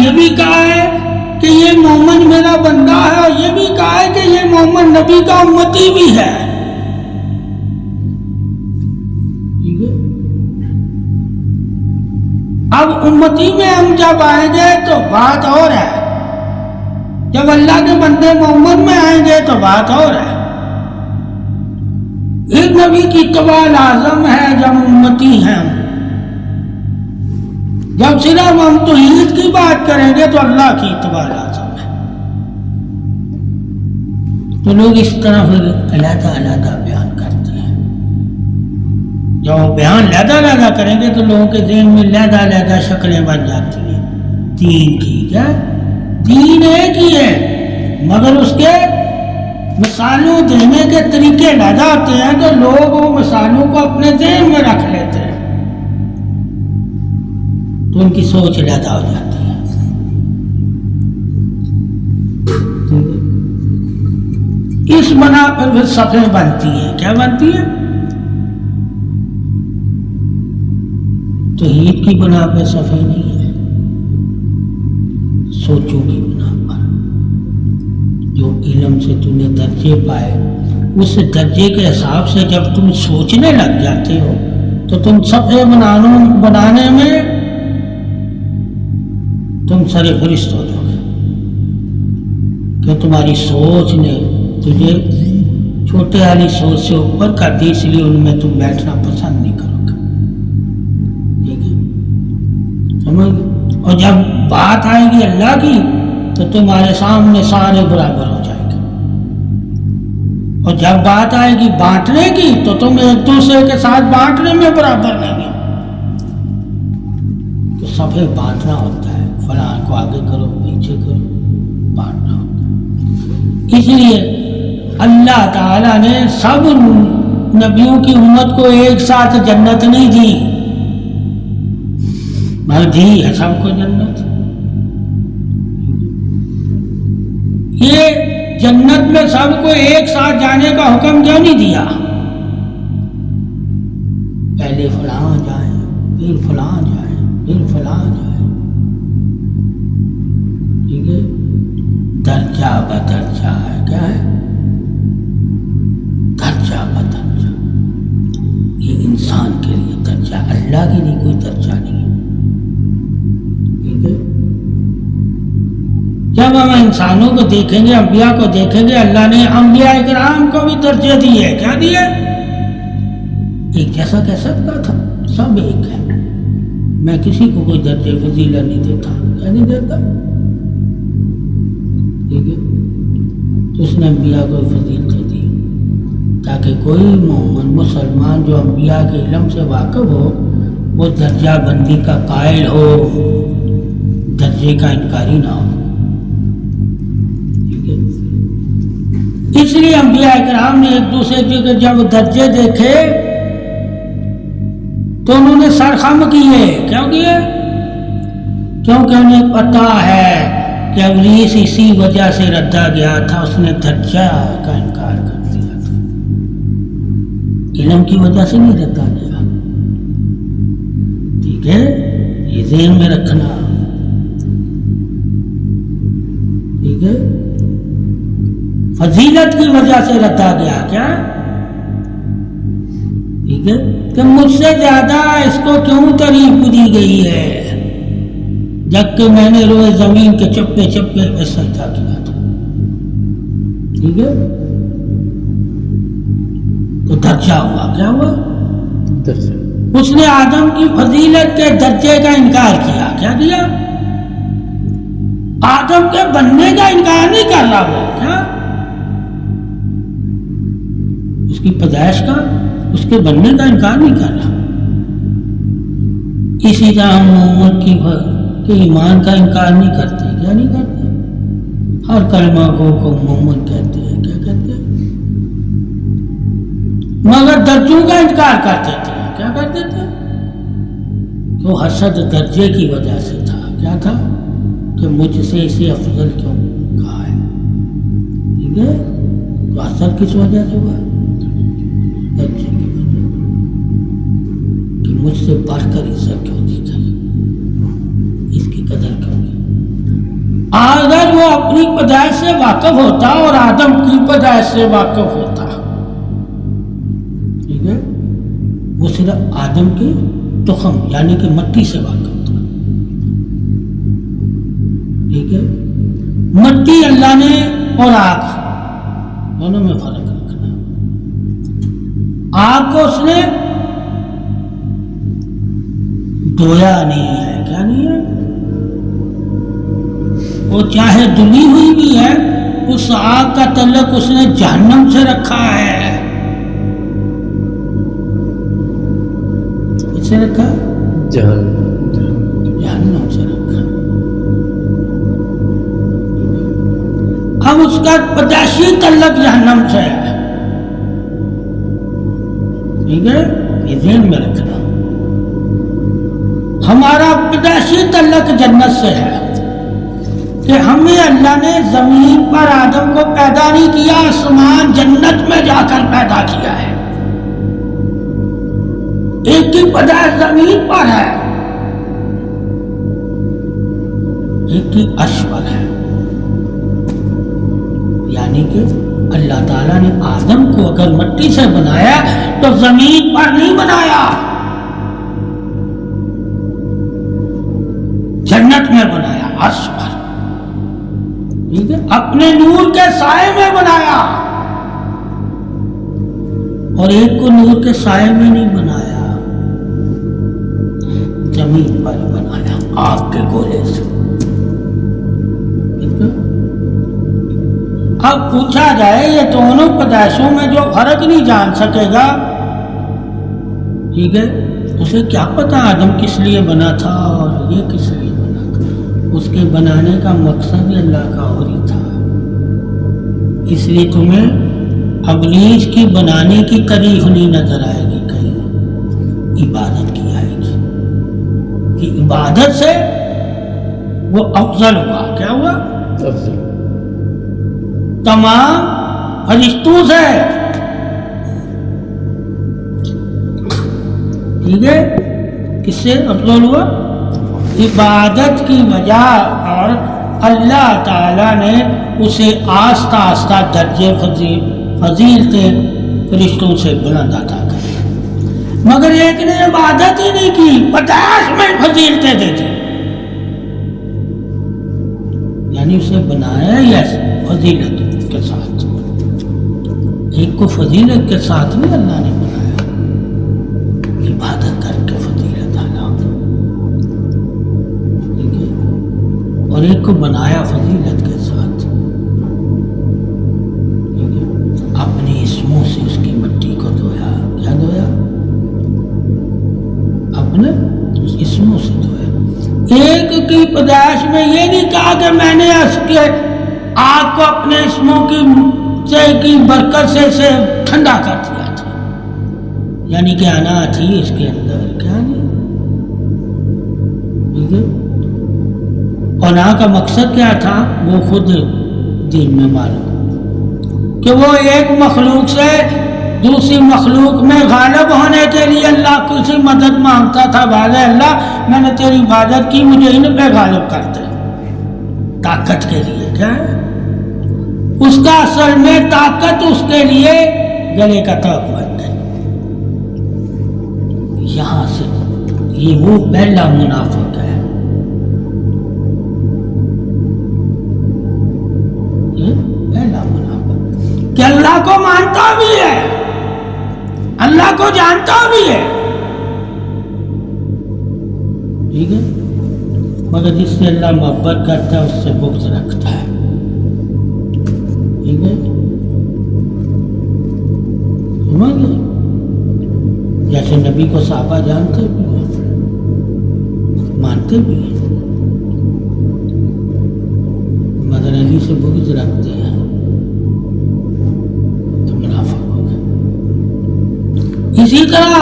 یہ بھی کہا ہے کہ یہ محمد میرا بندہ ہے، اور یہ بھی کہا ہے کہ یہ محمد نبی کا امتی بھی ہے. ٹھیک ہے. اب امتی میں ہم جب آئیں گے تو بات اور ہے، جب اللہ کے بندے محمد میں آئیں گے تو بات اور ہے. ایک نبی کی اتباع لازم ہے جب امتی ہیں ہم. جب صرف ہم توحید کی بات کریں گے تو اللہ کی اتباع لازم ہے. تو لوگ اس طرح پھر علیحدہ علیحدہ بیان کرتے ہیں. جب وہ بیان علیحدہ علیحدہ کریں گے تو لوگوں کے ذہن میں علیحدہ علیحدہ شکلیں بن جاتی ہیں دین کی. کیا دین ایک ہی ہے، مگر اس کے مثالوں دینے کے طریقے علیحدہ ہوتے ہیں، تو لوگ وہ مثالوں کو اپنے ذہن میں رکھ لیتے ہیں تو ان کی سوچ علیحدہ ہو جاتی ہے. اس بنا پر پھر صفیں بنتی ہیں. کیا بنتی ہیں؟ توحید کی بنا پہ صفیں نہیں ہے، سوچوں کی بنا پر. جو علم سے تم نے درجے پائے، اس درجے کے حساب سے جب تم سوچنے لگ جاتے ہو تو تم صفحے بنانے میں تم سر فہرست ہو جاؤ گے، کہ تمہاری سوچ نے تجھے چھوٹے والی سوچ سے اوپر کر دی، اس لیے ان میں تم بیٹھنا پسند نہیں کرو گے. ٹھیک ہے، سمجھ. اور جب بات آئے گی اللہ کی تو تمہارے سامنے سارے برابر ہو جائیں گے، اور جب بات آئے گی بانٹنے کی تو تم ایک دوسرے کے ساتھ بانٹنے میں برابر نہیں گے. تو صفحے بانٹنا ہوتا ہے، فلاں کو آگے کرو پیچھے کرو، بانٹنا ہوتا ہے. اس لیے اللہ تعالیٰ نے سب نبیوں کی امت کو ایک ساتھ جنت نہیں دی، مگر دی ہے سب کو جنت. یہ جنت میں سب کو ایک ساتھ جانے کا حکم کیوں نہیں دیا؟ پہلے فلاں جائیں، پھر فلاں جائیں، پھر فلاں جائیں. ٹھیک ہے، درجہ بدرجہ ہے. کیا ہے؟ درجہ بدرجہ. یہ انسان کے لیے درجہ، اللہ کے لیے کوئی درجہ نہیں ہے. ٹھیک ہے. جب ہم انسانوں کو دیکھیں گے، انبیاء کو دیکھیں گے، اللہ نے انبیاء کرام کو بھی درجے دیے. کیا دیے؟ ایک جیسا کہہ سکتا تھا، سب ایک ہے. میں کسی کو کوئی درجے فضیلت نہیں دیتا. کیا نہیں دیتا؟ ٹھیک ہے. تو اس نے انبیاء کو فضیلت دی تاکہ کوئی مومن مسلمان جو انبیاء کے علم سے واقف ہو وہ درجہ بندی کا قائل ہو، درجے کا انکاری نہ ہو. اس لیے انبیاء کرام نے ایک دوسرے کے جب درجے دیکھے تو انہوں نے سر خم کیے. کیوں کیے؟ کیونکہ انہیں پتا ہے کہ ابلیس اسی وجہ سے ردا گیا تھا، اس نے درجہ کا انکار کر دیا تھا. علم کی وجہ سے نہیں ردا گیا. ٹھیک ہے، یہ ذہن میں رکھنا. ٹھیک ہے، فضیلت کی وجہ سے ردا گیا. کیا؟ ٹھیک ہے، کہ مجھ سے زیادہ اس کو کیوں تعریف دی گئی ہے جبکہ میں نے روئے زمین کے چپے چپے میں سجدہ کیا تھا. ٹھیک ہے، تو درجہ ہوا. کیا ہوا؟ درجہ. اس نے آدم کی فضیلت کے درجے کا انکار کیا. کیا کیا؟ آدم کے بننے کا انکار نہیں کر رہا وہ. کیا؟ اس کی پیدائش کا، اس کے بننے کا انکار نہیں کر رہا. اسی طرح ہم محمد کے ایمان کا انکار نہیں کرتے. کیا نہیں کرتے؟ ہر کلمہ کو محمد کہتے ہیں. کیا کہتے ہیں؟ مگر درجوں کا انکار کرتے تھے. کیا کرتے تھے؟ تو حسد درجے کی وجہ سے تھا. کیا تھا؟ کہ مجھ سے اسے افضل کیوں کہا ہے. ٹھیک ہے، تو حسد کس وجہ سے ہوا؟ درجے کی وجہ، کہ مجھ سے بڑھ کر عزت کیوں دی گئی، اس کی قدر کیوں کی. اپنی پیدائش سے واقف ہوتا اور آدم کی پیدائش سے واقف ہوتا، ٹھیک ہے، وہ صرف آدم کے تخم یعنی کہ مٹی سے واقف تھا، ٹھیک ہے۔ مٹی اللہ نے اور آگ دونوں میں فرق رکھنا ہے۔ آگ کو اس نے دھویا نہیں ہے، کیا نہیں ہے، وہ چاہے دھلی ہوئی بھی ہے، اس آگ کا تعلق اس نے جہنم سے رکھا ہے۔ کس سے رکھا؟ جہنم سے رکھا۔ اب اس کا پیدائشی تعلق جہنم سے ہے، ٹھیک ہے، یہ ذہن میں رکھنا۔ ہمارا پیدائشی تعلق جنت سے ہے کہ ہمیں اللہ نے زمین پر آدم کو پیدا نہیں کیا، آسمان جنت میں جا کر پیدا کیا ہے۔ ایک کی پیدائش زمین پر ہے، ایک کی عرش پر ہے، یعنی کہ اللہ تعالیٰ نے آدم کو اگر مٹی سے بنایا تو زمین پر نہیں بنایا، جنت میں بنایا، عرش پر، ٹھیک ہے، اپنے نور کے سائے میں بنایا، اور ایک کو نور کے سائے میں نہیں بنایا، زمین پر بنایا آگ کے گولے سے۔ اب پوچھا جائے یہ دونوں پیدائشوں میں جو فرق نہیں جان سکے گا، ٹھیک ہے، اسے کیا پتا آدم کس لیے بنا تھا اور یہ کس لیے بنا تھا؟ اس کے بنانے کا مقصد ہی اللہ کا اور ہی تھا۔ اس لیے تمہیں ابلیس کی بنانے کی کری نہیں نظر آئے گی، کہیں عبادت کی آئے گی، کہ عبادت سے وہ افضل ہوا۔ کیا ہوا؟ افضل تمام فرشتوں سے، ٹھیک ہے، کس سے افضل ہوا؟ عبادت کی وجہ، اور اللہ تعالیٰ نے اسے آہستہ آہستہ درجے فضیلتیں فرشتوں سے بلند عطا کر، مگر ایک نے عبادت ہی نہیں کی، پیدائش میں فضیلتیں دے دی، یعنی اسے بنایا یا فضیلت کے ساتھ، ایک کو فضیلت کے ساتھ نہیں اللہ نے بنایا، عبادت کر کے فضیلت اعلیٰ، ٹھیک ہے، اور ایک کو بنایا فضیلت کے ساتھ، ٹھیک ہے، اپنے اسموں سے اس کی مٹی کو دھویا۔ کیا دھویا؟ اپنے اسموں سے دھویا۔ ایک کی پیدائش میں یہ نہیں کہا کہ میں نے اس کے آگ کو اپنے اسموں کی برکت سے اسے ٹھنڈا کر دیا تھا، یعنی کہ انا تھی اس کے اندر، کیا نہیں، ٹھیک ہے، انا کا مقصد کیا تھا وہ خود دین میں معلوم، کہ وہ ایک مخلوق سے دوسری مخلوق میں غالب ہونے کے لیے اللہ کو سے مدد مانگتا تھا، بھالے اللہ میں نے تیری عبادت کی، مجھے ان پہ غالب کرتے، طاقت کے لیے۔ کیا ہے اس کا اصل میں طاقت اس کے لیے گلے کا طاق بن گئی۔ یہاں سے یہ وہ پہلا منافق ہے، یہ پہلا منافق کہ اللہ کو مانتا بھی ہے، اللہ کو جانتا بھی ہے، ٹھیک ہے، مگر جس سے اللہ محبت کرتا ہے اس سے بغض رکھتا ہے، ٹھیک ہے، سمجھ گئے؟ جیسے نبی کو صحابہ جانتے بھی ہیں، مانتے بھی ہیں، مگر علی سے بغض رکھتے ہیں تو منافق ہو گئے۔ اسی طرح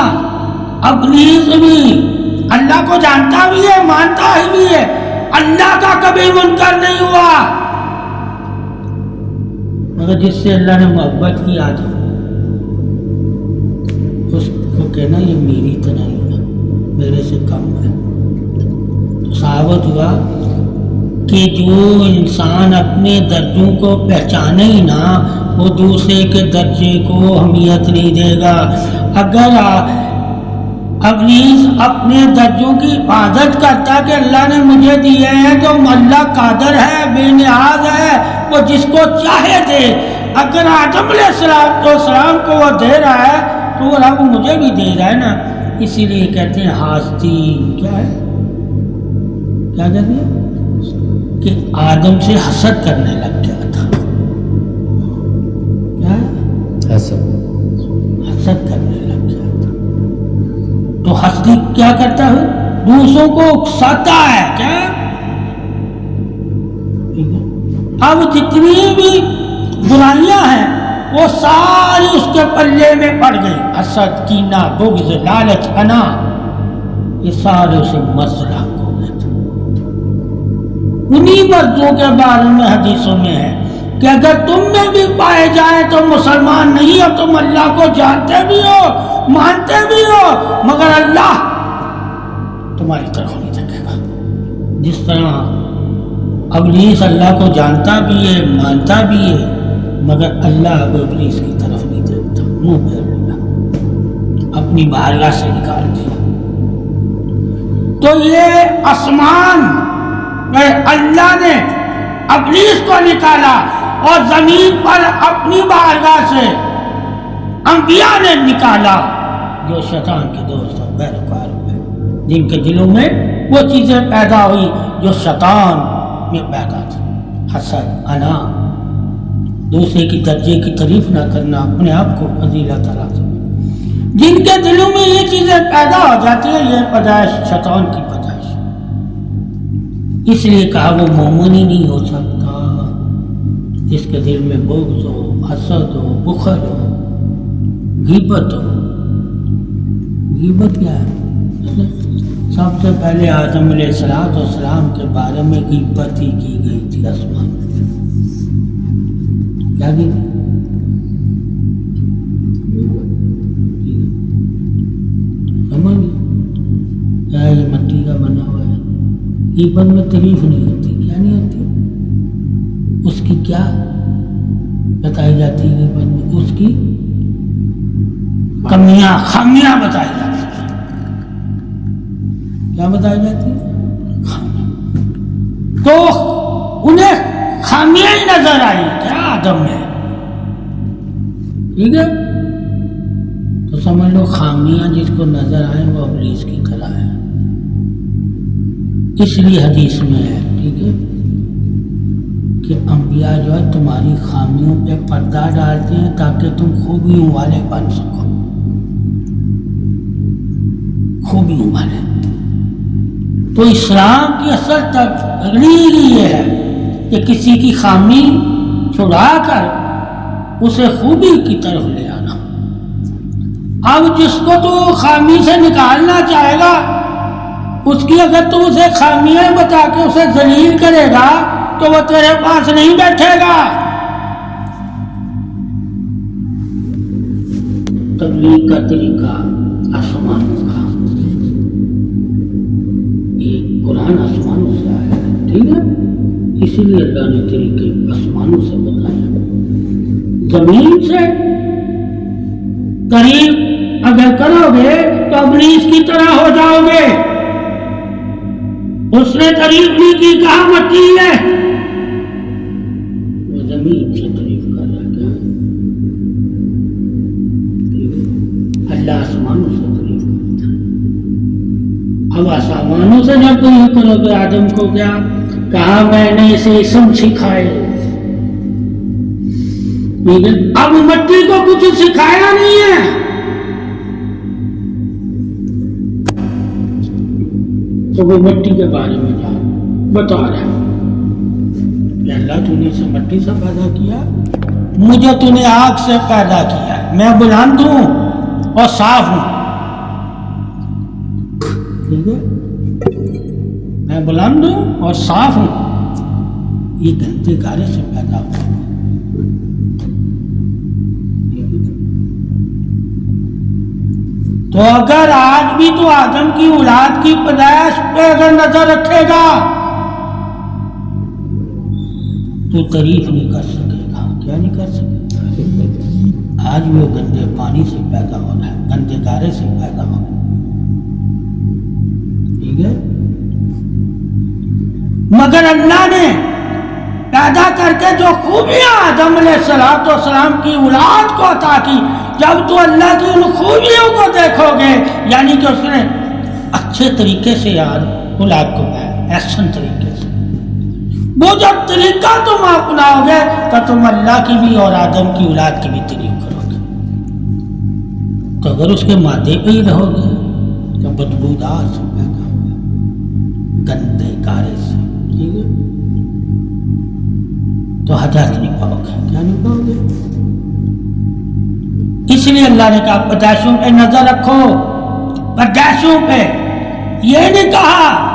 ابلیس بھی اللہ کو جانتا بھی ہے، مانتا ہی بھی ہے، اللہ کا کبھی منکر نہیں ہوا، مگر جس سے اللہ نے محبت کی عادت، اس کو کہنا یہ میری تو نہیں ہے، میرے سے کم ہے۔ تو ثابت ہوا کہ جو انسان اپنے درجوں کو پہچانے ہی نہ وہ دوسرے کے درجے کو اہمیت نہیں دے گا۔ اگر ابلیس اپنے درجوں کی حفاظت کرتا کہ اللہ نے مجھے دیے ہیں تو اللہ قادر ہے، بے نیاز ہے، وہ جس کو چاہے دے۔ اگر آدم علیہ السلام کو وہ دے رہا ہے تو وہ رب مجھے بھی دے رہا ہے نا۔ اسی لیے کہتے ہیں حاسدی کیا ہے، کیا کہتے ہیں کہ آدم سے حسد کرنے لگ گیا تھا۔ کیا حسد کرنے لگ گیا تھا۔ تو حسدی کیا کرتا ہے، دوسروں کو اکساتا ہے۔ کیا اب جتنی بھی برائیاں ہیں وہ ساری اس کے پلے میں پڑ گئی، حسد، کینہ، بغض، لالچ، انا، یہ سارے اسے مرض لاحق ہو گئے تھے۔ انہی مرضوں کے بارے میں حدیثوں میں ہے کہ اگر تم میں بھی پائے جائیں تو مسلمان نہیں ہو، تم اللہ کو جانتے بھی ہو، مانتے بھی ہو، مگر اللہ تمہاری طرف نہیں دیکھے گا۔ جس طرح ابلیس اللہ کو جانتا بھی ہے، مانتا بھی ہے، مگر اللہ اب ابلیس کی طرف نہیں دیکھتا، منہ پھیر لیا، اپنی بارگاہ سے نکال دیا۔ تو یہ آسمان میں اللہ نے ابلیس کو نکالا اور زمین پر اپنی بارگاہ سے انبیاء نے نکالا جو شیطان کے دوست اور پیروکار ہوئے، جن کے دلوں میں وہ چیزیں پیدا ہوئی جو شیطان میں پیدا تھی، حسد، انا، دوسرے کی درجے کی تعریف نہ کرنا، اپنے آپ کو فضیلت تلاشنا۔ جن کے دلوں میں یہ چیزیں پیدا ہو جاتی ہیں یہ پیدائش شیطان کی پیدائش، اس لیے کہا وہ مومن ہی نہیں ہو سکتا جس کے دل میں بغض ہو، حسد ہو، بخل ہو، غیبت ہو۔ غیبت کیا ہے؟ سب سے پہلے آدم علیہ السلام کے بارے میں غیبت ہی کی گئی تھی آسمان میں۔ کیا کی تھی؟ سمجھ کیا یہ مٹی کا بنا ہوا ہے، غیبت میں تعریف نہیں ہوتی۔ کیا نہیں ہوتی؟ اس کی کیا بتائی جاتی ہے؟ غیبت میں اس کی کمیاں، خامیاں بتائی جاتی ہیں۔ کیا بتائی جاتی ہے؟ خامیاں۔ تو انہیں خامیاں ہی نظر آئی کیا آدم میں؟ ٹھیک ہے، تو سمجھ لو خامیاں جس کو نظر آئیں وہ ابلیس کی طرح ہے۔ اس لیے حدیث میں ہے، ٹھیک ہے، کہ انبیاء جو ہے تمہاری خامیوں پہ پردہ ڈالتے ہیں تاکہ تم خوبیوں والے بن سکو، خوبیوں والے۔ تو اسلام کی اصل تبلیغ یہ ہے کہ کسی کی خامی چھڑا کر اسے خوبی کی طرف لے آنا۔ اب جس کو تو خامی سے نکالنا چاہے گا اس کی اگر تو اسے خامیاں بتا کے اسے ذلیل کرے گا تو وہ تیرے پاس نہیں بیٹھے گا۔ تبلیغ کا طریقہ آسمان کا، یہ قرآن آسمانوں سے آیا ہے، ٹھیک ہے، اسی لیے اللہ نے طریقے آسمانوں سے بتایا۔ زمین سے قریب اگر کرو گے تو ابلیس کی طرح ہو جاؤ گے۔ اس نے تعریف نہیں کی، کہا مٹی ہے، وہ زمین سے تعریف کر رہا ہے۔ اللہ آسمانوں سے تعریف کرتا ہے۔ اب آسمانوں سے جب تعریف کرو گے آدم کو کیا کہا؟ میں نے اسے اسم سکھائے۔ اب مٹی کو کچھ سکھایا نہیں ہے، تو وہ مٹی کے بارے میں بتا رہا ہے کہ اللہ تو نے اسے مٹی سے پیدا کیا، مجھے تو نے آگ سے پیدا کیا، میں بلند ہوں اور صاف ہوں، ٹھیک ہے، میں بلند ہوں اور صاف ہوں، یہ گندے کارے سے پیدا ہوا۔ تو اگر آج بھی تو آدم کی اولاد کی پیدائش پہ اگر نظر رکھے گا تو تعریف نہیں کر سکے گا. کیا نہیں کر سکے گا؟ آج وہ گندے پانی سے پیدا ہو رہا ہے, گندے گارے سے پیدا ہو رہا ہے. ٹھیک ہے, مگر اللہ نے پیدا کر کے جو خوبیاں آدم علیہ السلام کی اولاد کو عطا کی, جب تو اللہ کی ان خوبیوں کو دیکھو گے, یعنی کہ اس نے اچھے طریقے سے اولاد کو پایا, احسن طریقے سے, وہ جب طریقہ تم اپناؤ گے تو تم اللہ کی بھی اور آدم کی اولاد کی بھی تعریف کرو گے. تو اگر اس کے مادے پہ ہی رہو گے تو بدبودار سے پیدا ہوگا, گندے گارے سے, ٹھیک ہے, تو ہدایت نہیں پاؤ گے. کیا نہیں پاؤ گے؟ اس لیے اللہ نے کہا پیدائشوں پہ نظر رکھو, پیدائشوں پہ. یہ نہیں کہا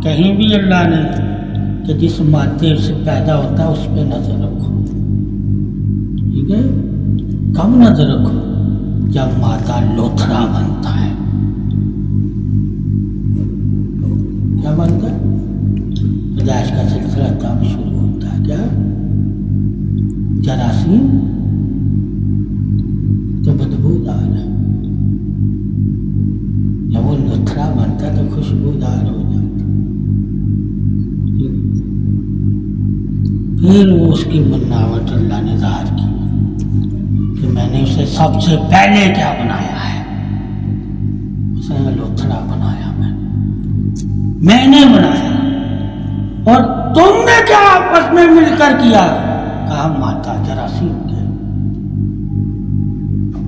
کہیں بھی اللہ نے کہ جس مادے سے پیدا ہوتا ہے اس پہ نظر رکھو. ٹھیک ہے, کب نظر رکھو؟ جب مادہ لوتھڑا بنتا ہے. کیا بنتا ہے؟ پیدائش کا سلسلہ تب شروع ہوتا ہے. کیا؟ جراثیم تو بدبودار ہے, جب وہ لوتھڑا بنتا ہے تو خوشبودار ہو جاتا. پھر وہ اس کی بناوٹ اللہ نے ظاہر کی کہ میں نے اسے سب سے پہلے کیا بنایا ہے, اسے لوتھڑا بنایا, میں نے بنایا. اور تم نے کیا آپس میں مل کر کیا؟ کہا مادہ جراثیم کے.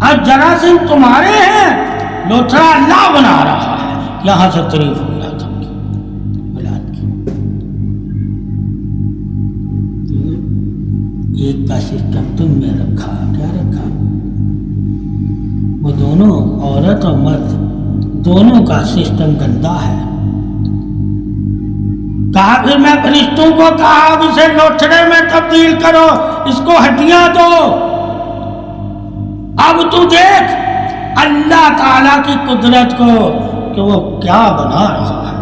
اب جراثیم تمہارے ہیں, لوتھڑا اللہ بنا رہا ہے. یہاں سے تعریف ہوئی آدم کی اولاد کی. ایک کا سسٹم تم نے رکھا. کیا رکھا؟ وہ دونوں عورت اور مرد دونوں کا سسٹم گندا ہے. کہا پھر میں فرشتوں کو کہا اب اسے لوتھڑے میں تبدیل کرو, اس کو ہڈیاں دو. اب تو دیکھ اللہ تعالیٰ کی قدرت کو کہ وہ کیا بنا رہا ہے.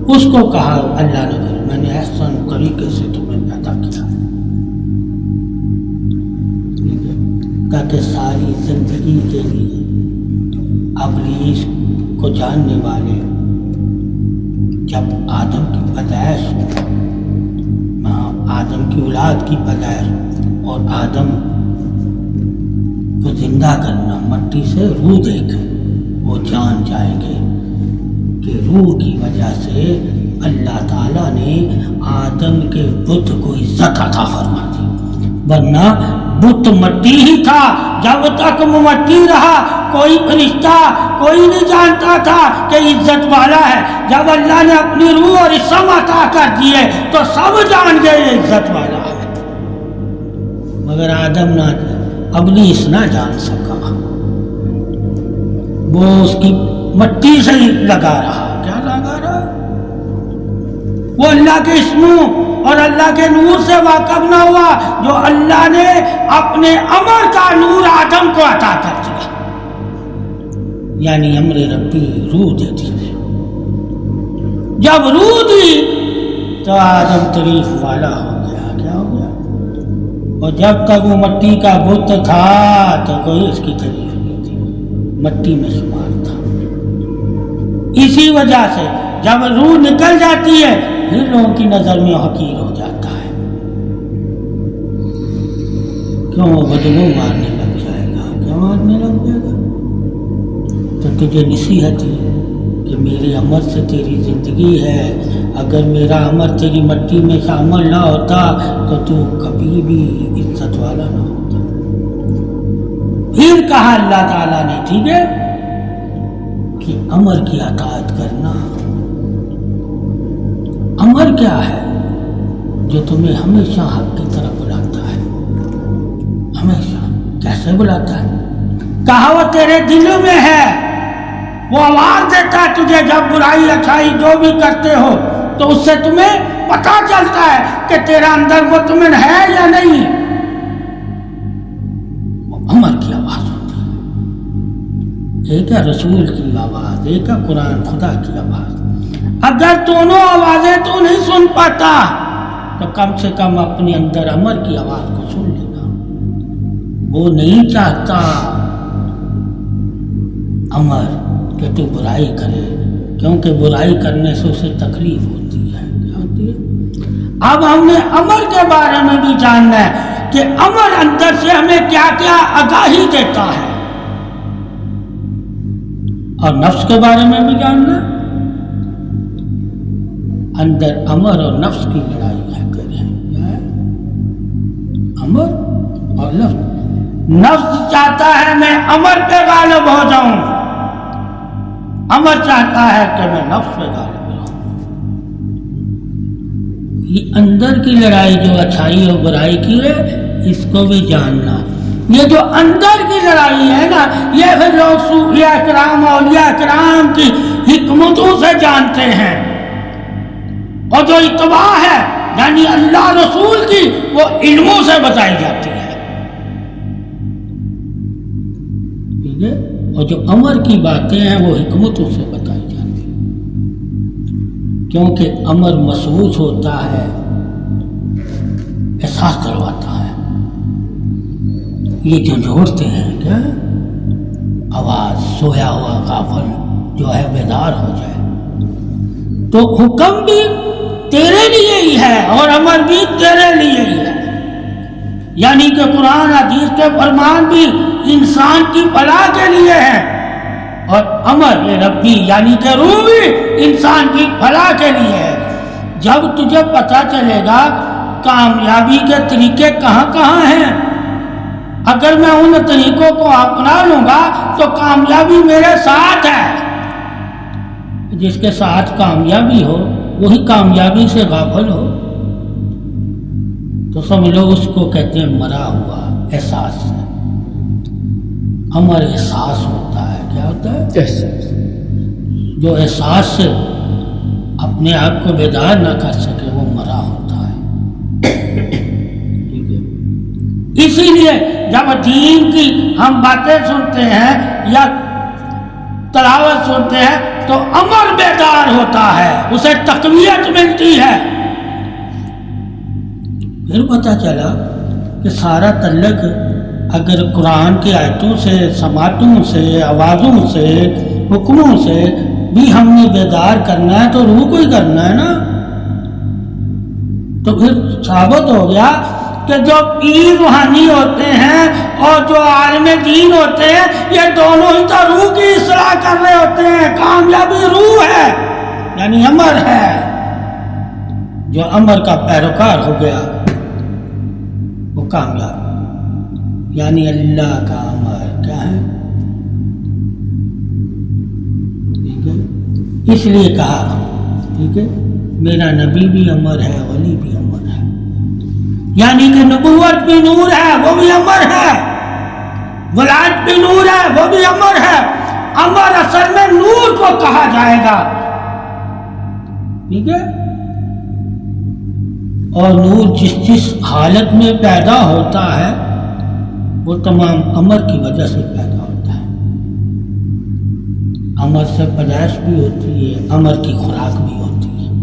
اس کو کہا اللہ نے پھر میں نے احسن طریقے سے تمہیں پیدا کیا ہے. تاکہ ساری زندگی کے لیے ابلیس کو جاننے والے جب آدم کی پیدائش, آدم کی اولاد کی پیدائش اور آدم کو زندہ کرنا, مٹی سے روح دے کر وہ جان جائیں گے کہ روح کی وجہ سے اللہ تعالیٰ نے آدم کے بت کو عزت عطا فرما دی. ورنہ بت مٹی ہی تھا, جب تک وہ مٹی رہا کوئی فرشتہ کوئی نہیں جانتا تھا کہ عزت والا ہے. جب اللہ نے اپنی روح اور اسم عطا کر دیے تو سب جان گئے یہ عزت والا ہے. مگر آدم نہ, ابلیس نہ جان سکا, وہ اس کی مٹی سے ہی لگا رہا. کیا لگا رہا؟ وہ اللہ کے اسموں اور اللہ کے نور سے واقف نہ ہوا جو اللہ نے اپنے امر کا نور آدم کو عطا کر دیا. یعنی امر ربی روح دے دی. جب روح دی تو آدم تعریف والا ہو گیا. کیا ہو گیا؟ اور جب تک وہ مٹی کا بت تھا تو کوئی اس کی تعریف نہیں تھی, مٹی میں شمار تھا. اسی وجہ سے جب روح نکل جاتی ہے پھر لوگوں کی نظر میں حقیر ہو جاتا ہے. کیوں؟ وہ بدبو مارنے لگ جائے گا. کیا مارنے لگ جائے گا؟ تو تجھے نصیحت ہے کہ میرے امر سے تیری زندگی ہے. اگر میرا امر تیری مٹی میں شامل نہ ہوتا تو کبھی بھی عزت والا نہ ہوتا. پھر کہا اللہ تعالیٰ نے, ٹھیک ہے, کہ امر کی اطاعت کرنا. امر کیا ہے؟ جو تمہیں ہمیشہ حق کی طرف بلاتا ہے. ہمیشہ. کیسے بلاتا ہے؟ کہا وہ تیرے دلوں میں ہے, وہ آواز دیتا ہے تجھے جب برائی اچھائی جو بھی کرتے ہو تو اس سے تمہیں پتہ چلتا ہے کہ تیرا اندر مطمئن ہے یا نہیں. وہ امر کی آواز ہوتی ہے. ایک ہے رسول کی آواز, ایک ہے قرآن خدا کی آواز. اگر دونوں آوازیں تو نہیں سن پاتا تو کم سے کم اپنے اندر امر کی آواز کو سن لینا۔ وہ نہیں چاہتا امر کہ تو برائی کرے، کیونکہ برائی کرنے سے اسے تکلیف ہوتی ہے۔ کیا ہوتی ہے؟ اب ہم نے امر کے بارے میں بھی جاننا ہے کہ امر اندر سے ہمیں کیا کیا آگاہی دیتا ہے، اور نفس کے بارے میں بھی جاننا ہے۔ اندر امر اور نفس کی لڑائی ہے، کیا ہے؟ امر اور نفس چاہتا ہے میں امر پہ غالب ہو جاؤں، امر چاہتا ہے کہ میں نفس پہ غالب رہوں۔ یہ اندر کی لڑائی جو اچھائی اور برائی کی ہے، اس کو بھی جاننا۔ یہ جو اندر کی لڑائی ہے نا، یہ پھر لوگ صوفیاء کرام اولیاء کرام کی حکمتوں سے جانتے ہیں، اور جو اتباع ہے یعنی اللہ رسول کی، وہ علموں سے بتائی جاتی ہے۔ ٹھیک ہے؟ اور جو امر کی باتیں ہیں وہ حکمتوں سے بتائی جاتی ہیں، کیونکہ امر محسوس ہوتا ہے، احساس کرواتا ہے۔ یہ جھنجھوڑتے ہیں کیا آواز، سویا ہوا غافل جو ہے بیدار ہو جائے۔ تو حکم بھی تیرے لیے ہی ہے اور امر بھی تیرے لیے ہی ہے، یعنی کہ قرآن حدیث کے فرمان بھی انسان کی بھلائی کے لیے ہے، اور امر ربی یعنی کہ روح بھی انسان کی بھلائی کے لیے ہے۔ جب تجھے پتہ چلے گا کامیابی کے طریقے کہاں کہاں ہیں، اگر میں ان طریقوں کو اپنا لوں گا تو کامیابی میرے ساتھ ہے۔ جس کے ساتھ کامیابی ہو وہی کامیابی سے غافل ہو، تو سمجھ لو اس کو کہتے ہیں مرا ہوا احساس ہے۔ امر احساس ہوتا ہے، کیا ہوتا ہے؟ احساس۔ جو احساس سے اپنے آپ کو بیدار نہ کر سکے وہ مرا ہوتا ہے۔ ٹھیک ہے؟ اسی لیے جب دین کی ہم باتیں سنتے ہیں یا تلاوت سنتے ہیں تو امر بیدار ہوتا ہے، اسے تقویت ملتی ہے۔ پھر پتہ چلا کہ سارا تعلق اگر قرآن کی آیتوں سے، سماعتوں سے، آوازوں سے، حکموں سے بھی ہم نے بیدار کرنا ہے تو روح کو ہی کرنا ہے نا۔ تو پھر ثابت ہو گیا کہ جو پیر روحانی ہوتے ہیں اور جو عالم دین ہوتے ہیں، یہ دونوں ہی تو روح کی اصلاح کر رہے ہوتے ہیں۔ کامیابی روح ہے یعنی امر ہے۔ جو امر کا پیروکار ہو گیا وہ کامیاب، یعنی اللہ کا امر کیا ہے؟ ٹھیک ہے؟ اس لیے کہا، ٹھیک ہے، میرا نبی بھی امر ہے، ولی بھی امر ہے، یعنی کہ نبوت بھی نور ہے وہ بھی امر ہے، ولایت بھی نور ہے وہ بھی امر ہے۔ امر اصل میں نور کو کہا جائے گا، ٹھیک ہے؟ اور نور جس جس حالت میں پیدا ہوتا ہے وہ تمام امر کی وجہ سے پیدا ہوتا ہے۔ امر سے پیدائش بھی ہوتی ہے، امر کی خوراک بھی ہوتی ہے۔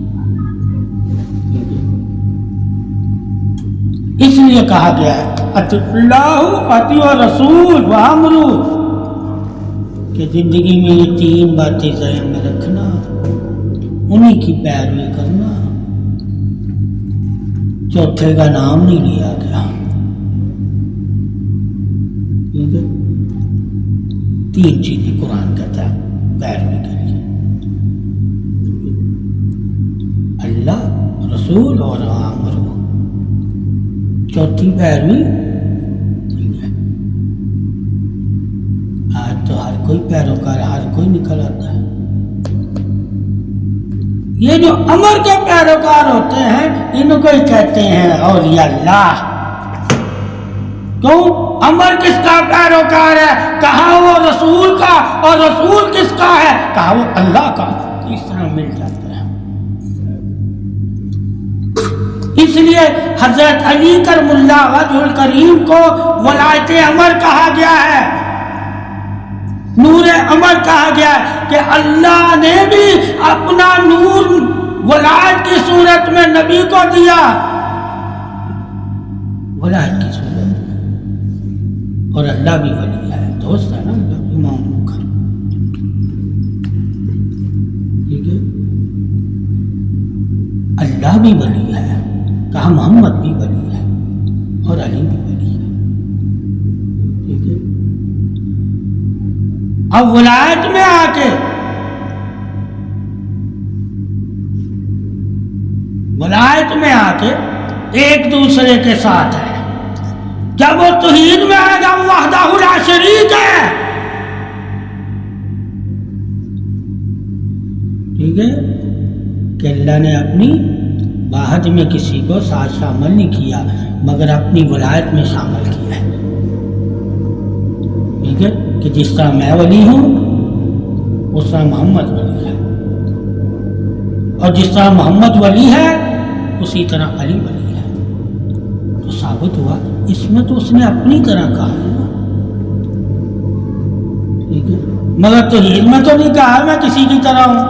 اس لیے کہا گیا ہے اطیعوا اللہ اطیعوا الرسول وامروا، کہ زندگی میں یہ تین باتیں ذہن میں رکھنا، انہی کی پیروی کرنا، چوتھے کا نام نہیں لیا گیا۔ ٹھیک ہے؟ تین چیزیں قرآن کہتا ہے پیروی کریے، اللہ، رسول اور امر۔ چوتھی پیروی نہیں ہے۔ آج تو ہر کوئی پیروکار، ہر کوئی نکل آتا ہے۔ یہ جو امر کے پیروکار ہوتے ہیں ان کو ہی کہتے ہیں اولیاء اللہ۔ کیوں؟ امر کس کا پیروکار ہے؟ کہا وہ رسول کا، اور رسول کس کا ہے؟ کہا وہ اللہ کا۔ اس طرح مل جاتا ہے۔ اس لیے حضرت علی کرم اللہ وجہ الکریم کو ولایت امر کہا گیا ہے، نور امر کہا گیا ہے، کہ اللہ نے بھی اپنا نور ولایت کی صورت میں نبی کو دیا، ولایت کی صورت میں، اور اللہ بھی ولی ہے، دوست ہے نا امام کا، ٹھیک ہے، اللہ بھی ولی ہے، کہا محمد بھی ولی ہے اور علی بھی ولی ہے، ٹھیک ہے۔ اب ولایت میں آ کے ایک دوسرے کے ساتھ ہے، جب وہ توحید میں آئے گا وحدہ لا شریک ہے، ٹھیک ہے، کہ اللہ نے اپنی واحد میں کسی کو ساتھ شامل نہیں کیا مگر اپنی ولایت میں شامل کیا ہے، ٹھیک ہے، کہ جس طرح میں ولی ہوں اس طرح محمد ولی ہے، اور جس طرح محمد ولی ہے اسی طرح علی ولی ہے، تو ثابت ہوا اس میں تو اس نے اپنی طرح کہا ہے نا، ٹھیک ہے، مگر توحید میں تو نہیں کہا میں کسی کی طرح ہوں۔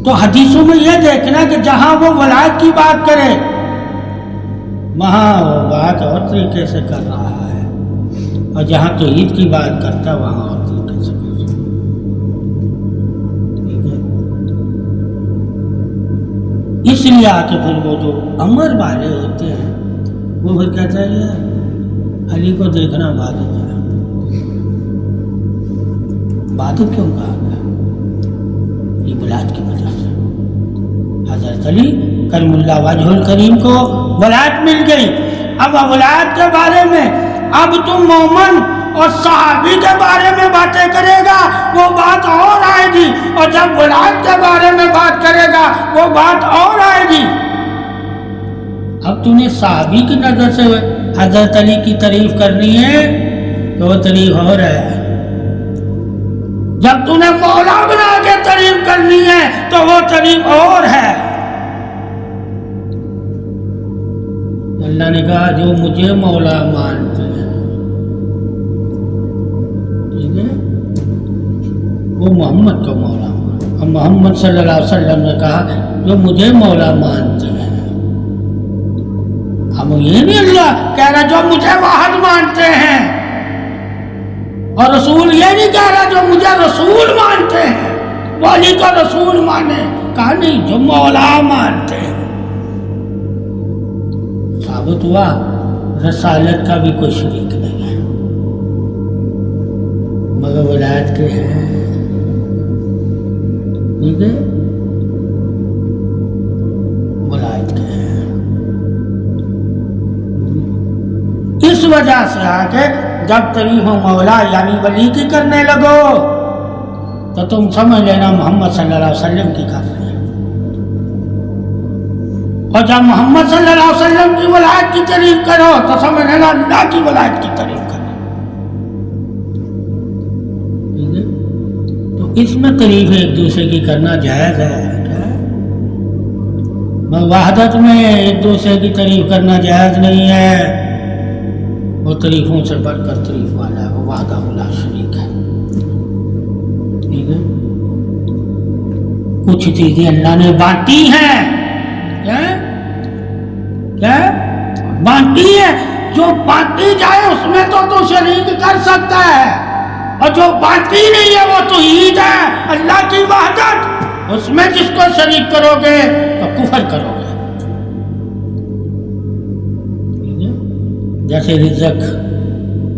تو حدیثوں میں یہ دیکھنا کہ جہاں وہ ولایت کی بات کرے وہاں وہ بات اور طریقے سے کر رہا ہے، اور جہاں توحید کی بات کرتا ہے وہاں اور طریقے سے کر رہا ہے، ٹھیک ہے۔ اس لیے آ کے پھر وہ جو امر والے ہوتے ہیں وہ پھر کہتا ہے یہ علی کو دیکھنا عبادت ہے، عبادت کیوں کہا گیا؟ یہ ولایت کی وجہ سے حضرت علی کرم اللہ وجہ الکریم کو ولایت مل گئی۔ اب ولایت کے بارے میں اب تم مومن اور صحابی کے بارے میں باتیں کرے گا وہ بات اور آئے گی، اور جب ولایت کے بارے میں بات کرے گا وہ بات اور آئے گی۔ اب تم نے صحابی کی نظر سے حضرت علی کی تعریف کرنی ہے تو وہ تعریف اور ہے، جب تم نے مولا بنا کے تعریف کرنی ہے تو وہ تعریف اور ہے۔ اللہ نے کہا جو مجھے مولا مانتے ہیں، ٹھیک ہے، وہ محمد کو مولا مانتے، اور محمد صلی اللہ علیہ وسلم نے کہا جو مجھے مولا مانتے ہیں۔ اب یہ نہیں اللہ کہہ رہا جو مجھے واحد مانتے ہیں، اور رسول یہ نہیں کہہ رہا جو مجھے رسول مانتے ہیں، ولی کو رسول مانے، کہا نہیں جو مولا مانتے ہیں۔ ثابت ہوا رسالت کا بھی کوئی شریک نہیں ہے مگر ولایت کے ہیں، ٹھیک ہے، ولایت کے ہیں۔ اس وجہ سے آ کے جب تعریف مولا یعنی ولی کی کرنے لگو تو تم سمجھ لینا محمد صلی اللہ علیہ وسلم کی کر رہے ہیں، اور جب محمد صلی اللہ علیہ وسلم کی ولایت کی تعریف کرو تو سمجھ لینا اللہ کی ولایت کی تعریف کرو، ٹھیک ہے۔ تو اس میں تعریف ایک دوسرے کی کرنا جائز ہے کیا؟ وحدت میں ایک دوسرے کی تعریف کرنا جائز نہیں ہے، وہ تعریفوں سے بڑھ کر تعریف والا ہے، وہ وحدہ لا شریک ہے، ٹھیک ہے۔ کچھ چیزیں اللہ نے بانٹی ہیں، کیا بانٹی ہے، جو بانٹی جائے اس میں تو شریک کر سکتا ہے، اور جو بانٹی نہیں ہے وہ توحید ہے اللہ کی وحدت، اس میں جس کو شریک کرو گے تو کفر کرو گے، جیسے رزق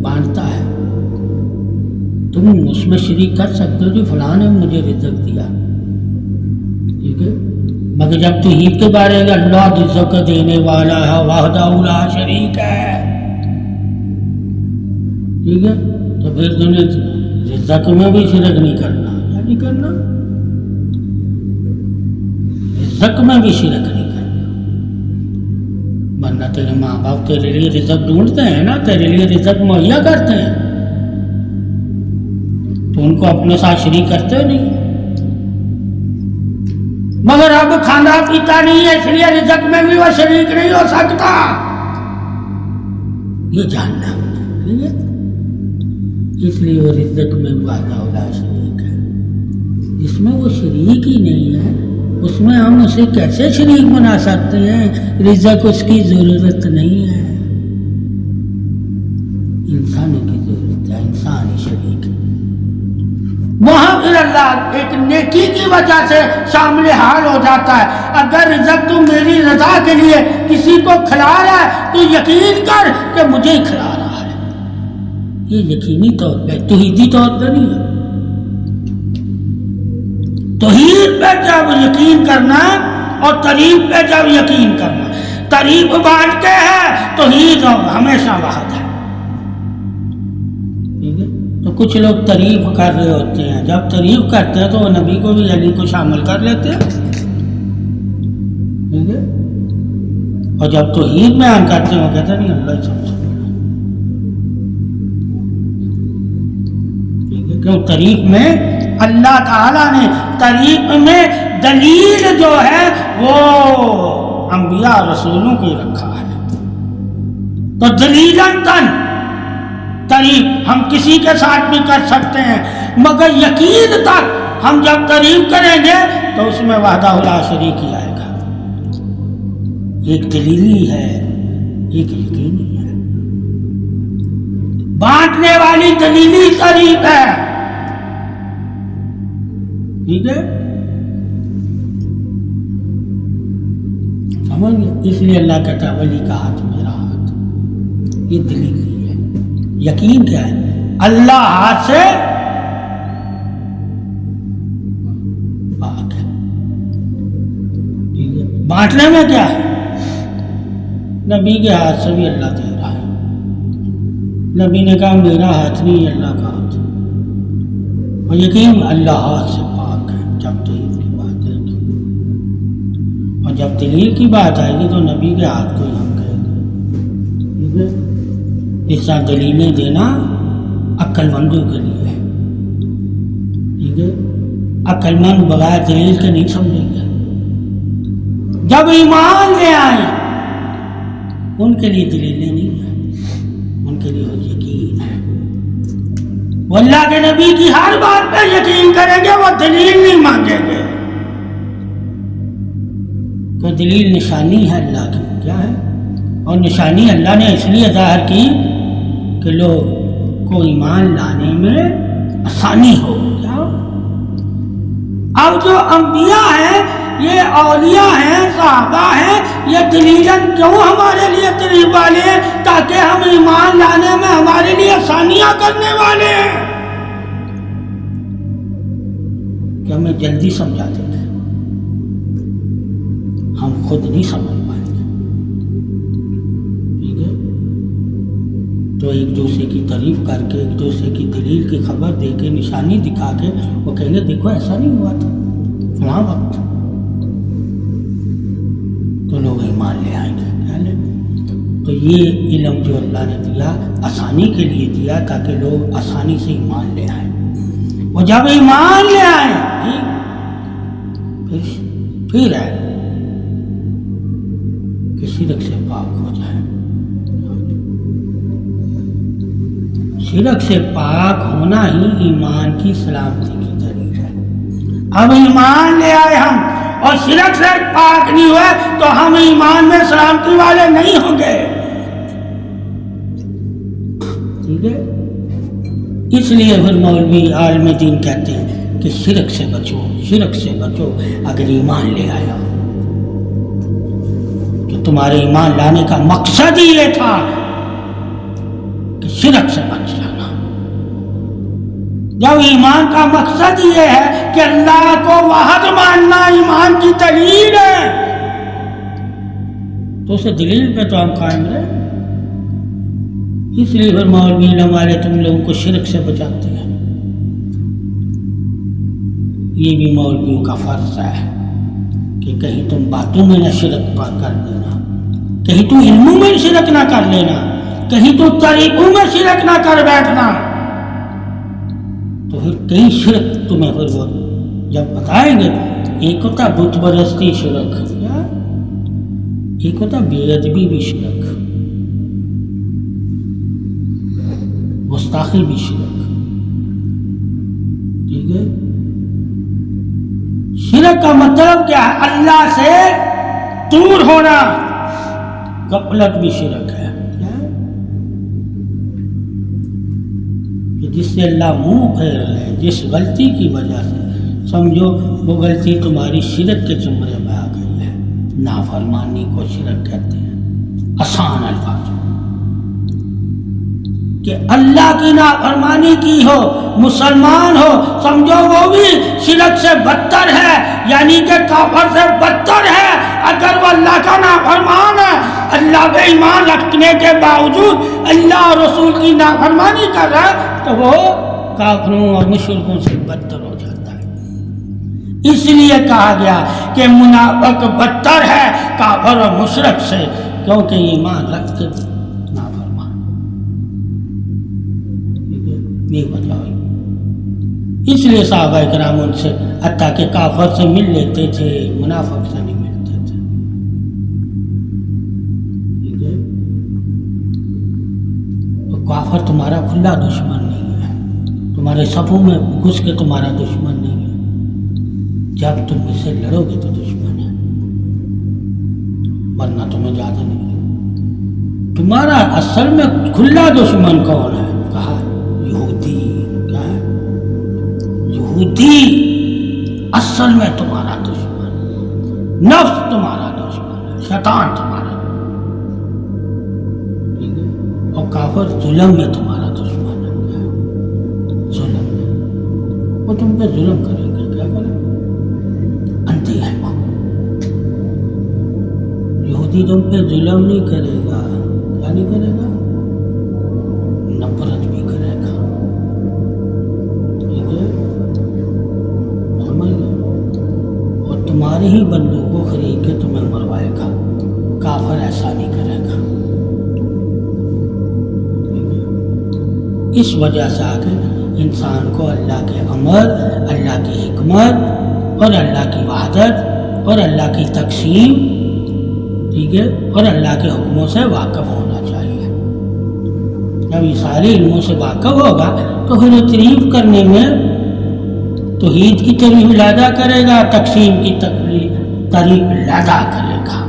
بانٹتا ہے تم اس میں شریک کر سکتے ہو جو فلاں نے مجھے رزق دیا، ٹھیک ہے، مگر جب توحید کے بارے میں اللہ رزق دینے والا ہے وحدہ لا شریک ہے، ٹھیک ہے، تو پھر تم نے رزق میں بھی شرک نہیں کرنا، کیا نہیں کرنا، رزق میں بھی شرک نہیں کرنا، ورنہ تیرے ماں باپ تیرے لیے رزق ڈھونڈتے ہیں نا، تیرے لیے رزق مہیا کرتے ہیں، تو ان کو اپنے ساتھ شریک کرتے ہو نہیں، مگر اب کھانا پیتا نہیں ہے اس لیے رزق میں بھی وہ شریک نہیں ہو سکتا، یہ جاننا، ٹھیک ہے، اس لیے وہ رزق میں وحدہ لا شریک ہے، اس میں وہ شریک ہی نہیں ہے، اس میں ہم اسے کیسے شریک بنا سکتے ہیں؟ رزق اس کی ضرورت نہیں ہے، انسانوں کی ضرورت ہے، انسانی شریک۔ وہاں پھر اللہ ایک نیکی کی وجہ سے شامل حال ہو جاتا ہے۔ اگر رزق تو میری رضا کے لیے کسی کو کھلا رہا ہے تو یقین کر کہ مجھے ہی کھلا رہا ہے، یہ یقینی طور پہ، توحیدی طور پہ نہیں ہے۔ توحید پہ جب یقین کرنا اور تریب پہ جب یقین کرنا، تریب بانٹ کے ہے، توحید ہمیشہ وحد ہے۔ ٹھیک ہے، تو کچھ لوگ تعریف کر رہے ہوتے ہیں، جب تعریف کرتے ہیں تو وہ نبی کو بھی علی کو شامل کر لیتے ہیں، ٹھیک ہے، اور جب توحید بیان کرتے ہیں وہ کہتے ہیں نہیں اللہ سمجھ، ٹھیک ہے، کیوں؟ تعریف میں اللہ تعالیٰ نے تعریف میں دلیل جو ہے وہ انبیاء رسولوں کی رکھا ہے، تو دلیلاً تعریف ہم کسی کے ساتھ بھی کر سکتے ہیں، مگر یقین تک ہم جب تعریف کریں گے تو اس میں وحدہ لا شریک ہی آئے گا۔ ایک دلیلی ہے، ایک یقینی ہے، بانٹنے والی دلیلی تعریف ہے، ٹھیک ہے، سمجھ گئے؟ اس لیے اللہ کہتا ہے ولی کا ہاتھ میرا ہاتھ، یہ دلیلی ہے۔ یقین کیا ہے؟ اللہ ہاتھ سے پاک ہے، ٹھیک ہے۔ بانٹنے میں کیا ہے؟ نبی کے ہاتھ سے بھی اللہ دے رہا ہے، نبی نے کہا میرا ہاتھ نہیں اللہ کا ہاتھ، اور یقین اللہ ہاتھ سے پاک ہے جب توحید کی بات آئے گی، اور جب دلیل کی بات آئے گی تو نبی کے ہاتھ کو ہی ہم کہیں گے، ٹھیک ہے۔ اس طرح دلیلیں دینا عقل مندوں کے لیے ہے، ٹھیک ہے، عقل مند بغیر دلیل کے نہیں سمجھیں گے۔ جب ایمان لے آئیں ان کے لیے دلیلیں نہیں ہیں، ان کے لیے یقین ہے، وہ اللہ کے نبی کی ہر بات پہ یقین کریں گے، وہ دلیل نہیں مانگیں گے، تو دلیل نشانی ہے اللہ کی، کیا ہے؟ اور نشانی اللہ نے اس لیے ظاہر کی کہ لوگ کو ایمان لانے میں آسانی ہو۔ کیا؟ اب جو انبیاء ہیں، یہ اولیاء ہیں، صحابہ ہیں، یہ دلیلاً کیوں ہمارے لیے قریب والے ہیں؟ تاکہ ہم ایمان لانے میں ہمارے لیے آسانیاں کرنے والے ہیں، کہ ہمیں جلدی سمجھا دیں گے، ہم خود نہیں سمجھ پائیں گے، ٹھیک ہے۔ تو ایک دوسرے کی تعریف کر کے، ایک دوسرے کی دلیل کی خبر دے کے، نشانی دکھا کے وہ کہیں گے دیکھو ایسا نہیں ہوا تھا فلاں وقت، تو لوگ ایمان لے آئیں گے۔ تو یہ علم جو اللہ نے دیا آسانی کے لیے دیا تاکہ لوگ آسانی سے ایمان لے آئیں، اور جب ایمان لے آئیں پھر ہے کہ شرک سے پاک ہو جائے۔ شرک سے پاک ہونا ہی ایمان کی سلامتی کی دلیل ہے۔ اب ایمان لے آئے ہم اور شرک سے پاک نہیں ہوئے تو ہم ایمان میں سلامتی والے نہیں ہوں گے، ٹھیک ہے۔ اس لیے پھر مولوی عالم دین کہتے ہیں کہ شرک سے بچو، شرک سے بچو اگر ایمان لے آیا، تو تمہارے ایمان لانے کا مقصد ہی یہ تھا کہ شرک سے بچ جانا۔ جب ایمان کا مقصد یہ ہے کہ اللہ کو واحد ماننا ایمان کی دلیل ہے، تو اسے دلیل پہ تو ہم قائم رہے۔ اس لیے پھر مولوی علم والے تم لوگوں کو شرک سے بچاتے ہیں۔ یہ بھی مولویوں کا فرض ہے کہ کہیں تم باتوں میں نہ شرک کر لینا، کہیں تم علموں میں شرک نہ کر لینا، کہیں تو طریقوں میں شرک نہ کر بیٹھنا، تو پھر کئی شرک تمہیں پھر وہ جب بتائیں گے۔ ایک ہوتا بت پرستی شرک، ایک ہوتا بے ادبی بھی شرک، گستاخی بھی شرک، ٹھیک ہے۔ شرک کا مطلب کیا ہے؟ اللہ سے دور ہونا. غفلت بھی شرک ہے کہ جس سے اللہ منہ پھیر لے، جس غلطی کی وجہ سے سمجھو وہ غلطی تمہاری شرک کے زمرے میں آ گئی ہے. نافرمانی کو شرک کہتے ہیں، آسان الفاظ کہ اللہ کی نافرمانی کی ہو، مسلمان ہو، سمجھو وہ بھی شرک سے بدتر ہے، یعنی کہ کافر سے بدتر ہے. اگر وہ اللہ کا نافرمان ہے، اللہ پہ ایمان رکھنے کے باوجود اللہ اور رسول کی نافرمانی کر رہا ہے، تو وہ کافروں اور مشرکوں سے بدتر ہو جاتا ہے. اس لیے کہا گیا کہ منافق بدتر ہے کافر اور مشرک سے، کیونکہ ایمان رکھ کے نافرمان. یہ وجہ ہوئی. اس لیے صحابہ کرام ان سے حتیٰ کہ کافر سے مل لیتے تھے، منافق سے نہیں ملتے تھے. ٹھیک ہے، تو کافر تمہارا کھلا دشمن نہیں ہے، تمہارے صفوں میں گھس کے تمہارا دشمن نہیں ہے. جب تم اس سے لڑو گے تو دشمن ہے، ورنہ تمہیں زیادہ نہیں ہے. تمہارا اصل میں کھلا دشمن کون ہے؟ کہا یہودی. کیا ہے؟ یہودی اصل میں تمہارا دشمن، نفس تمہارا دشمن ہے، شیطان تمہارا. ٹھیک ہے، اور کافر ظلم میں تمہارا دشمن ہے. ظلم میں وہ تم پہ ظلم کریں گے. کیا کریں؟ اندھی ہے وہ. یہودی تم پہ ظلم نہیں کرے گا. کیا نہیں کرے گا؟ نفرت بھی کرے گا. ٹھیک ہے، سمجھ گئے؟ اور تمہاری ہی بندوق کو خرید کے تمہیں مروائے گا. کافر ایسا نہیں کرے گا. ٹھیک ہے، اس وجہ سے آگے انسان کو اللہ کے امر، اللہ کی حکمت اور اللہ کی وحدت اور اللہ کی تقسیم، ٹھیک ہے، اور اللہ کے حکموں سے واقف ہونا چاہیے. جب یہ سارے علموں سے واقف ہوگا تو پھر تعریف کرنے میں توحید کی تعریف علیحدہ کرے گا، تقسیم کی تعریف علیحدہ کرے گا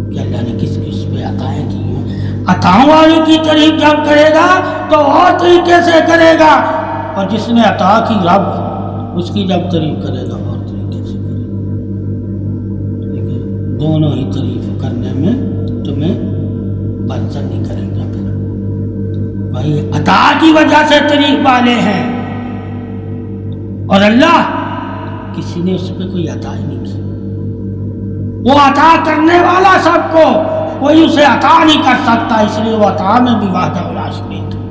کہ اللہ نے کس کس پہ عطائیں کی ہیں. عطاؤں والی کی تعریف جب کرے گا تو اور طریقے سے کرے گا، اور جس نے عطا کی رب، اس کی جب تعریف کرے گا اور طریقے سے کرے گا. ٹھیک ہے، دونوں ہی تعریف کرنے میں تمہیں برتن نہیں کریں گے. پھر بھائی عطا کی وجہ سے تعریف والے ہیں، اور اللہ کسی نے اس پہ کوئی عطا ہی نہیں کی. وہ عطا کرنے والا سب کو، کوئی اسے عطا نہیں کر سکتا، اس لیے وہ عطا میں بھی وحدہ لا شریک ہے.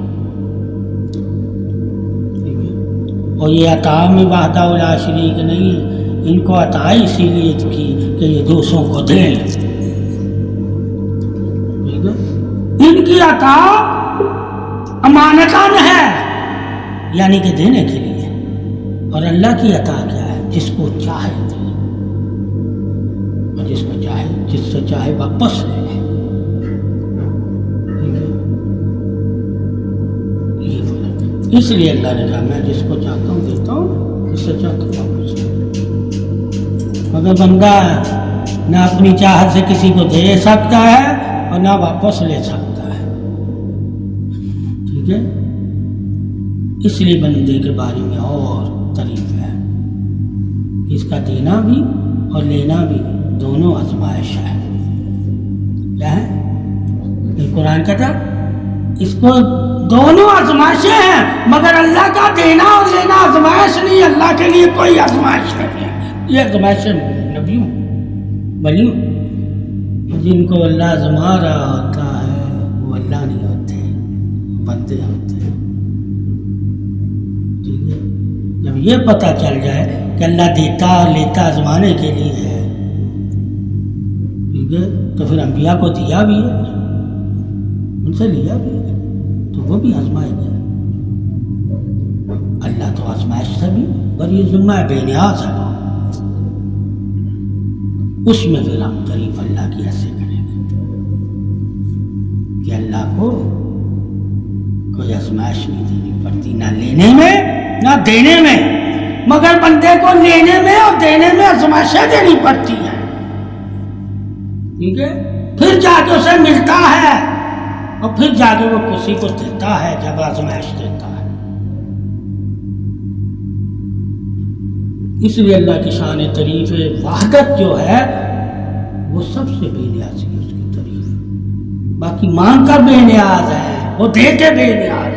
اور یہ عطا میں وحدہ لا شریک نہیں ہے، ان کو عطا اسی لیے کی کہ یہ دوسروں کو دیں. ان کی عطا امانتاً ہے، یعنی کہ دینے کے لیے. اور اللہ کی عطا کیا ہے؟ جس کو چاہے دے، اور جس کو چاہے، جس سے چاہے واپس لے لے. یہ فرق ہے. اس لیے اللہ نے کہا میں جس کو چاہتا ہوں دیتا ہوں، جس سے چاہتا ہوں واپس لے لے. مگر بندہ نہ اپنی چاہت سے کسی کو دے سکتا ہے اور نہ واپس لے سکتا ہے. ٹھیک ہے، اس لیے بندے کے بارے میں اور تعریف ہے کہ اس کا دینا بھی اور لینا بھی دونوں آزمائش ہے. کیا ہے؟ قرآن کہتا اس کو دونوں آزمائشیں ہیں، مگر اللہ کا دینا اور لینا آزمائش نہیں. اللہ کے لیے کوئی آزمائش نہیں ہے. یہ آزمائشیں نبیوں ولیوں، جن کو اللہ آزما رہا ہوتا ہے وہ اللہ نہیں ہوتے، بندے ہوتے ہیں. ٹھیک ہے، جب یہ پتہ چل جائے کہ اللہ دیتا اور لیتا آزمانے کے لیے ہے، ٹھیک ہے، تو پھر انبیاء کو دیا بھی ہے، ان سے لیا بھی ہے، تو وہ بھی آزمائے گئے. اللہ تو آزمائش سے بھی بڑی ذمہ بے نیاز ہے، اس میں پھر ہم تعریف اللہ کی ایسے کریں گے کہ اللہ کو کوئی آزمائش نہیں دینی پڑتی، نہ لینے میں نہ دینے میں. مگر بندے کو لینے میں اور دینے میں آزمائشیں دینی پڑتی ہیں، ٹھیک ہے؟ پھر جا کے اسے ملتا ہے اور پھر جا کے وہ کسی کو دیتا ہے جب آزمائش دیتا ہے۔ اس لیے اللہ کی شان تعریف وحدت جو ہے وہ سب سے بے نیازی ہے، اس کی تعریف۔ باقی مانگ کر بے نیاز ہے، وہ دے کے بے نیاز